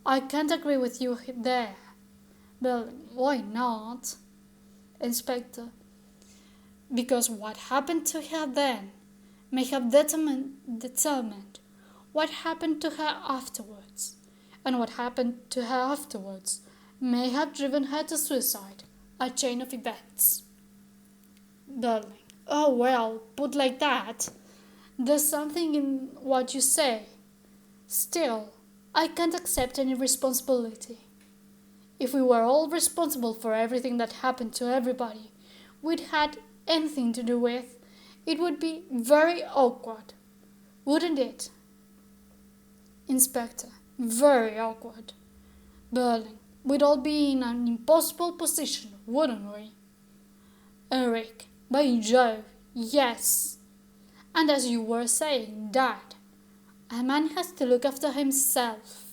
I can't agree with you there. Berling, why not? Inspector, because what happened to her then may have determined what happened to her afterwards, and what happened to her afterwards may have driven her to suicide, a chain of events. Darling, oh well, put like that, there's something in what you say. Still, I can't accept any responsibility. If we were all responsible for everything that happened to everybody we'd had anything to do with, it would be very awkward, wouldn't it? Inspector, very awkward. Berling, we'd all be in an impossible position, wouldn't we? Eric, by Jove, yes. And as you were saying, Dad, a man has to look after himself.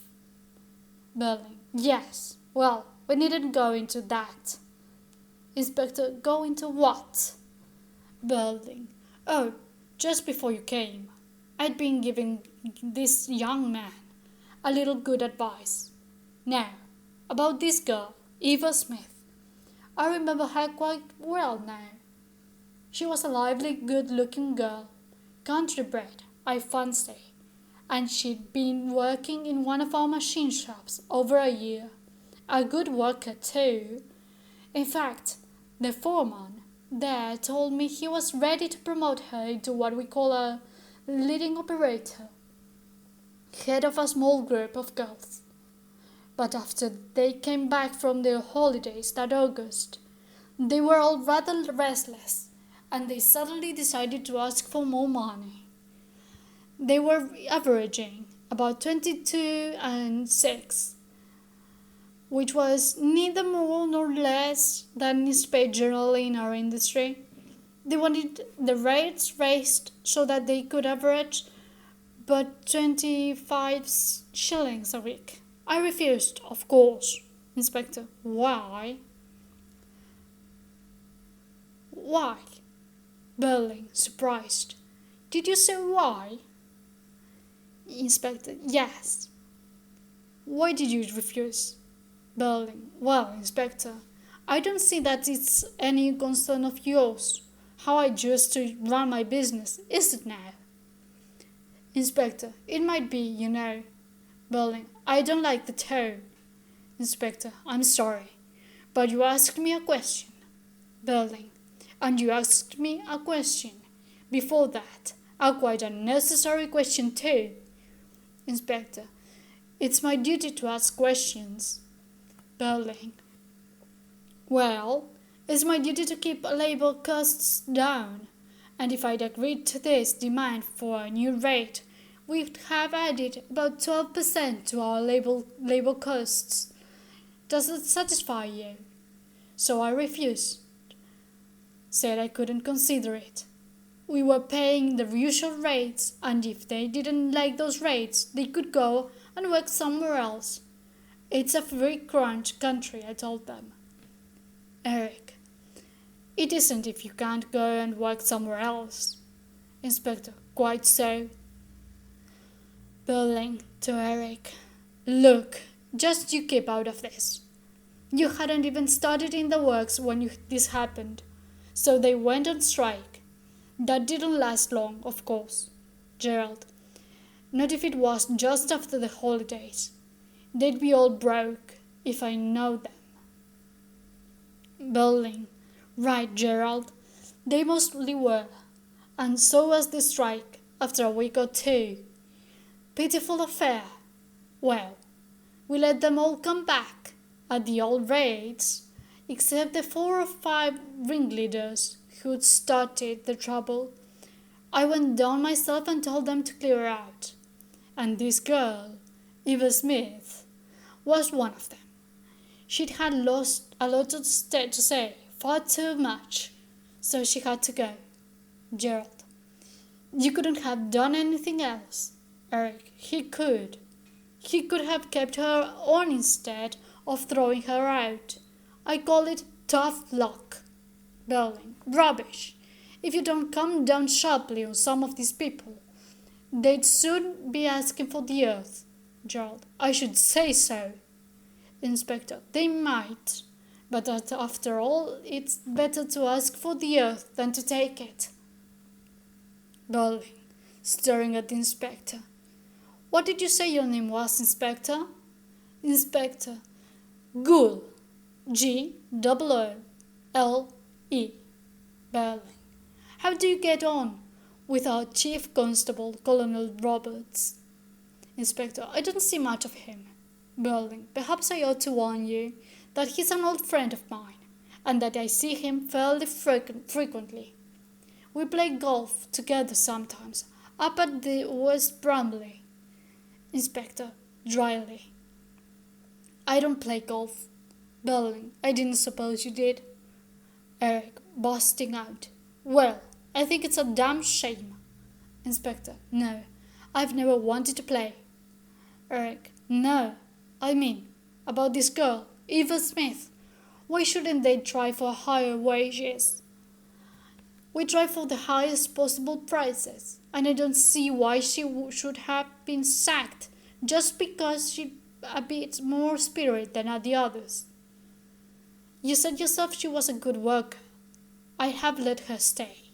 Berling, yes. Well, we needn't go into that. Inspector, go into what? Berling, oh, just before you came, I'd been giving this young man a little good advice. Now, about this girl, Eva Smith. I remember her quite well now. She was a lively, good-looking girl, country-bred, I fancy, and she'd been working in one of our machine shops over a year. A good worker, too. In fact, the foreman there told me he was ready to promote her into what we call a leading operator, head of a small group of girls. But after they came back from their holidays that August, they were all rather restless, and they suddenly decided to ask for more money. They were averaging about 22 and 6, which was neither more nor less than is paid generally in our industry. They wanted the rates raised so that they could average but 25 shillings a week. I refused, of course. Inspector, why? Why? Berling, surprised. Did you say why? Inspector, yes. Why did you refuse? Berling, well, Inspector, I don't see that it's any concern of yours. How I choose to run my business, is it now? Inspector, it might be, you know. Berling, I don't like the tone. Inspector, I'm sorry, but you asked me a question. Berling, and you asked me a question. Before that, a quite unnecessary question too. Inspector, it's my duty to ask questions. Berling, well, it's my duty to keep labour costs down, and if I'd agreed to this demand for a new rate, we'd have added about 12% to our labour costs. Does it satisfy you? So I refused. Said I couldn't consider it. We were paying the usual rates, and if they didn't like those rates, they could go and work somewhere else. It's a free crunch country, I told them. Eric, it isn't if you can't go and work somewhere else. Inspector, quite so. Berling to Eric, look, just you keep out of this. You hadn't even started in the works when this happened, so they went on strike. That didn't last long, of course. Gerald, not if it was just after the holidays. They'd be all broke, if I know them. Berling, right, Gerald. They mostly were, and so was the strike after a week or two. Pitiful affair. Well, we let them all come back at the old rates, except the 4 or 5 ringleaders who'd started the trouble. I went down myself and told them to clear out, and this girl, Eva Smith, was one of them. She'd had lost a lot to say, far too much, so she had to go. Gerald, you couldn't have done anything else. Eric, he could. He could have kept her on instead of throwing her out. I call it tough luck. Berling, rubbish. If you don't come down sharply on some of these people, they'd soon be asking for the earth. Gerald. I should say so. Inspector. They might. But that after all, it's better to ask for the earth than to take it. Berlin, staring at the inspector. What did you say your name was, Inspector? Inspector. Goole. G-O-O-L-E. Berlin. How do you get on with our Chief Constable, Colonel Roberts? Inspector. I don't see much of him. Berlin. Perhaps I ought to warn you that he's an old friend of mine, and that I see him fairly frequently. We play golf together sometimes, up at the West Bromley. Inspector, dryly. I don't play golf. Berlin. I didn't suppose you did. Eric, bursting out. Well, I think it's a damn shame. Inspector. No, I've never wanted to play. Eric. No, I mean, about this girl, Eva Smith. Why shouldn't they try for higher wages? We try for the highest possible prices, and I don't see why she should have been sacked just because she's a bit more spirit than the others. You said yourself she was a good worker. I have let her stay.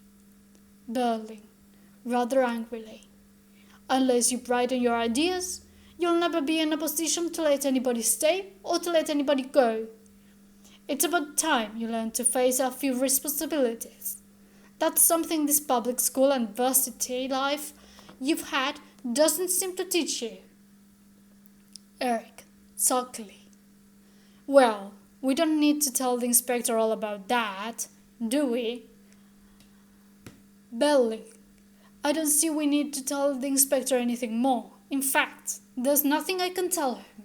Berlin, rather angrily. Unless you brighten your ideas, you'll never be in a position to let anybody stay or to let anybody go. It's about time you learn to face a few responsibilities. That's something this public school and varsity life you've had doesn't seem to teach you. Eric, sulkily. Well, we don't need to tell the inspector all about that, do we? Berlin. I don't see we need to tell the inspector anything more. In fact, there's nothing I can tell him.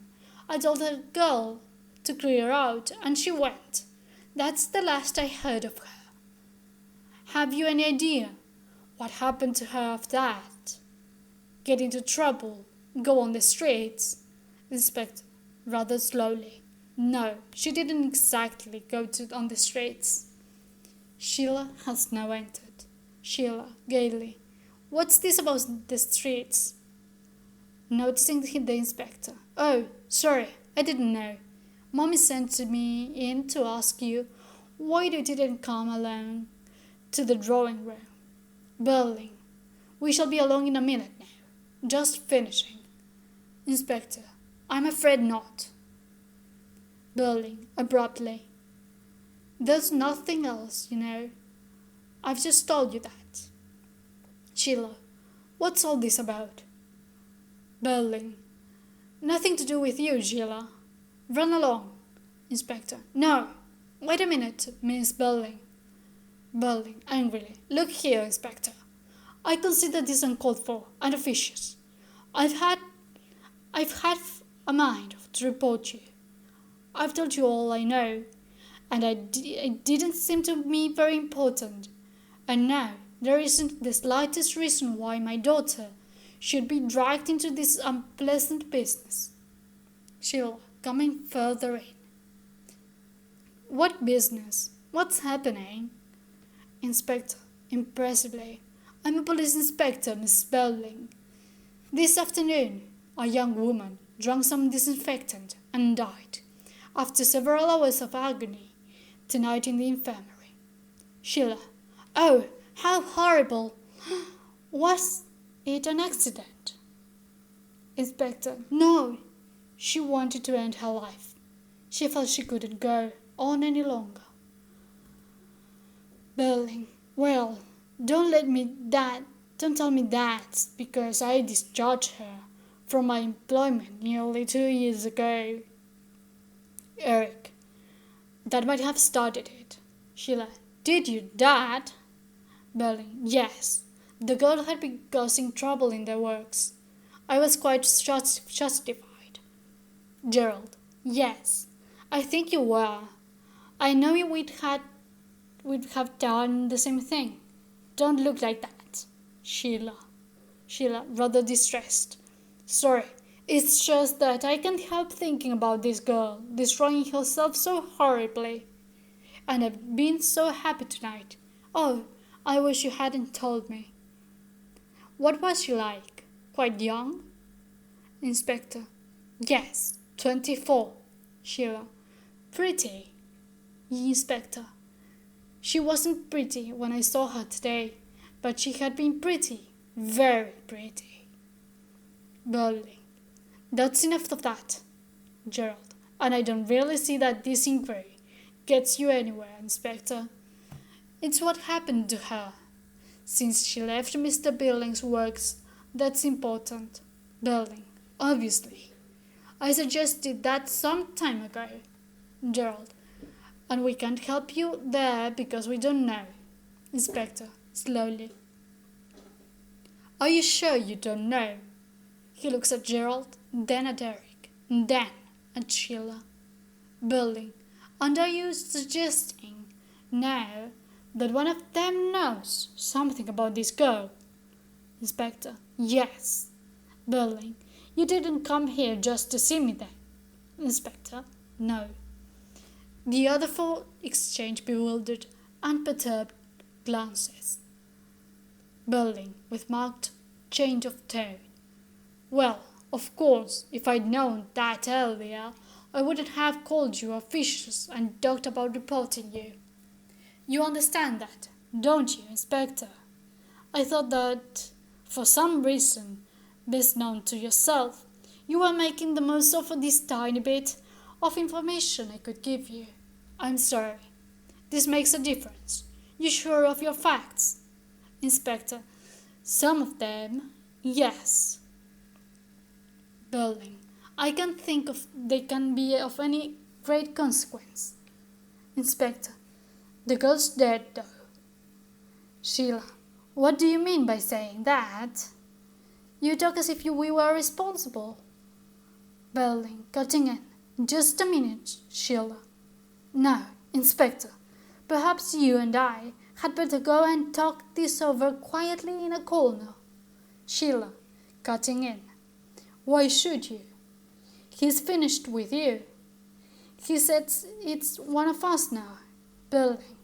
I told the girl to clear out, and she went. That's the last I heard of her. Have you any idea what happened to her after that? Get into trouble? Go on the streets? Inspector, rather slowly. No, she didn't exactly go on the streets. Sheila has now entered. Sheila, gaily. What's this about the streets? Noticing the inspector. Oh, sorry, I didn't know. Mommy sent me in to ask you why you didn't come along to the drawing room. Berlin. We shall be along in a minute now. Just finishing. Inspector. I'm afraid not. Berlin, abruptly. There's nothing else, you know. I've just told you that. Sheila. What's all this about? Berlin. Nothing to do with you, Sheila. Run along. Inspector. No. Wait a minute, Miss Berlin. Berlin, angrily. Look here, Inspector. I consider this uncalled for and officious. I've had a mind to report you. I've told you all I know, and it didn't seem to me very important. And now there isn't the slightest reason why my daughter should be dragged into this unpleasant business. Sheila, coming further in. What business? What's happening? Inspector, impressively. I'm a police inspector, Miss Berlin. This afternoon, a young woman drank some disinfectant and died, after several hours of agony, tonight in the infirmary. Sheila. Oh, how horrible! Was it an accident? Inspector. No. She wanted to end her life. She felt she couldn't go on any longer. Berlin. Well, don't tell me that because I discharged her from my employment nearly 2 years ago. Eric. That might have started it. Sheila. Did you, Dad? Berlin. Yes. The girl had been causing trouble in their works. I was quite justified. Gerald. Yes. I think you were. I know we'd have done the same thing. Don't look like that. Sheila. Sheila, rather distressed. Sorry, it's just that I can't help thinking about this girl destroying herself so horribly. And I've been so happy tonight. Oh, I wish you hadn't told me. What was she like? Quite young? Inspector. Yes, 24. Sheila. Pretty. Inspector. She wasn't pretty when I saw her today, but she had been pretty, very pretty. Burling. That's enough of that, Gerald, and I don't really see that this inquiry gets you anywhere, Inspector. It's what happened to her. Since she left Mr. Billing's works that's important. Billing, obviously. I suggested that some time ago, Gerald, and we can't help you there because we don't know. Inspector, slowly. Are you sure you don't know? He looks at Gerald, then at Eric, then at Sheila. Billing, and are you suggesting now that one of them knows something about this girl? Inspector, yes. Billing, you didn't come here just to see me then? Inspector, no. The other four exchange bewildered and perturbed glances. Billing, with marked change of tone. Well, of course, if I'd known that earlier, I wouldn't have called you officious and talked about reporting you. You understand that, don't you, Inspector? I thought that, for some reason, best known to yourself, you were making the most of this tiny bit of information I could give you. I'm sorry. This makes a difference. You sure of your facts? Inspector, some of them, yes. Billing, I can't think of they can be of any great consequence. Inspector, the girl's dead though. Sheila, what do you mean by saying that? You talk as if we were responsible. Billing, cutting in. Just a minute, Sheila. No, Inspector, perhaps you and I had better go and talk this over quietly in a corner. Sheila, cutting in. Why should you? He's finished with you. He says it's one of us now. Billing.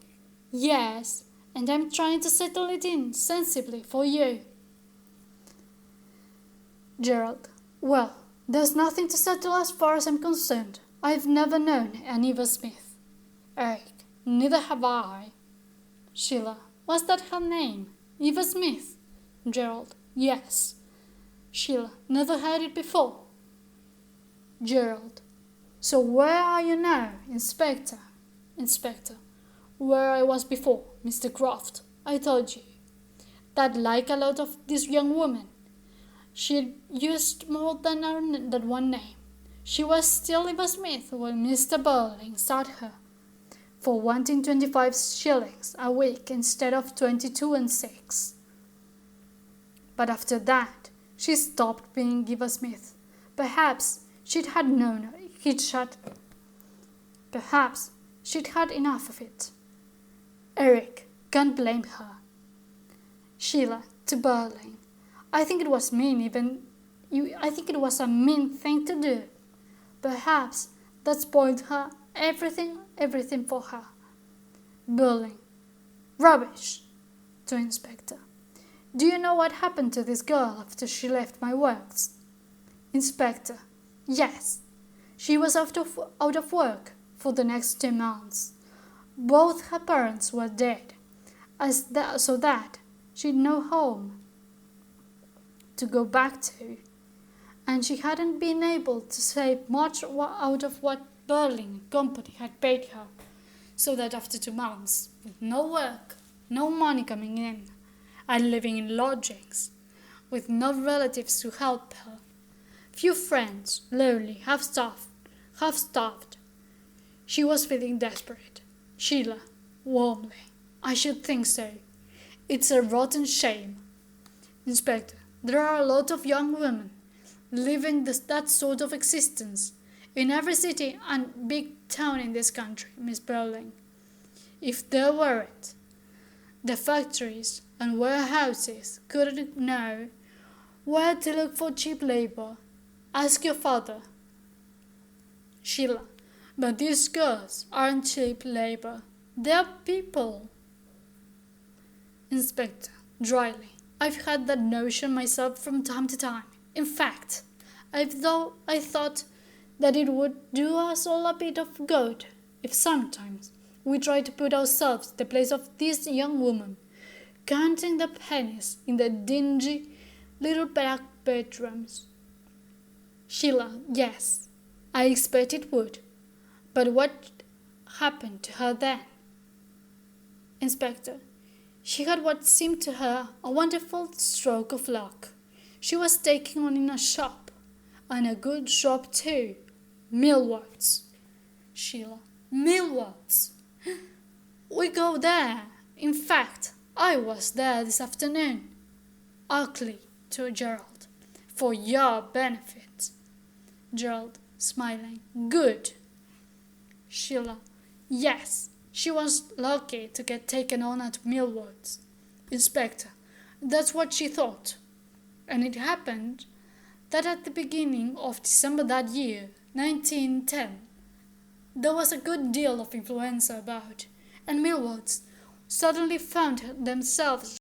Yes, and I'm trying to settle it in sensibly for you. Gerald. Well, there's nothing to settle as far as I'm concerned. I've never known an Eva Smith. Eric. Neither have I. Sheila. Was that her name? Eva Smith? Gerald. Yes. Sheila. Never heard it before. Gerald. So where are you now, Inspector? Inspector. Where I was before, Mr. Croft. I told you. That like a lot of this young woman, she'd used more than one name. She was still Eva Smith when Mr. Burling sought her for wanting 25 shillings a week instead of 22 and 6. But after that, she stopped being Eva Smith. Perhaps she'd had known Perhaps she'd had enough of it. Eric, can't blame her. Sheila, to Burling. I think it was it was a mean thing to do. Perhaps that spoiled her everything for her. Burling. Rubbish. To Inspector. Do you know what happened to this girl after she left my works? Inspector. Yes. She was out of work for the next 2 months. Both her parents were dead, so that she'd no home to go back to, and she hadn't been able to save much out of what Burling Company had paid her, so that after 2 months, with no work, no money coming in, and living in lodgings, with no relatives to help her, few friends, lonely, half-starved, she was feeling desperate. Sheila, warmly. I should think so. It's a rotten shame. Inspector, there are a lot of young women living that sort of existence in every city and big town in this country, Miss Burling. If there weren't, the factories and warehouses couldn't know where to look for cheap labor. Ask your father. Sheila, but these girls aren't cheap labor. They're people. Inspector, dryly. I've had that notion myself from time to time. In fact, I thought that it would do us all a bit of good if sometimes we tried to put ourselves in the place of this young woman, counting the pennies in the dingy little back bedrooms. Sheila, yes, I expect it would. But what happened to her then? Inspector, she had what seemed to her a wonderful stroke of luck. She was taken on in a shop, and a good shop too. Millwards. Sheila, Millwards. We go there. In fact, I was there this afternoon. Ugly to Gerald. For your benefit. Gerald, smiling. Good. Sheila, yes, she was lucky to get taken on at Millwards. Inspector, that's what she thought. And it happened that at the beginning of December that year, 1910, there was a good deal of influenza about, and Millwards suddenly found themselves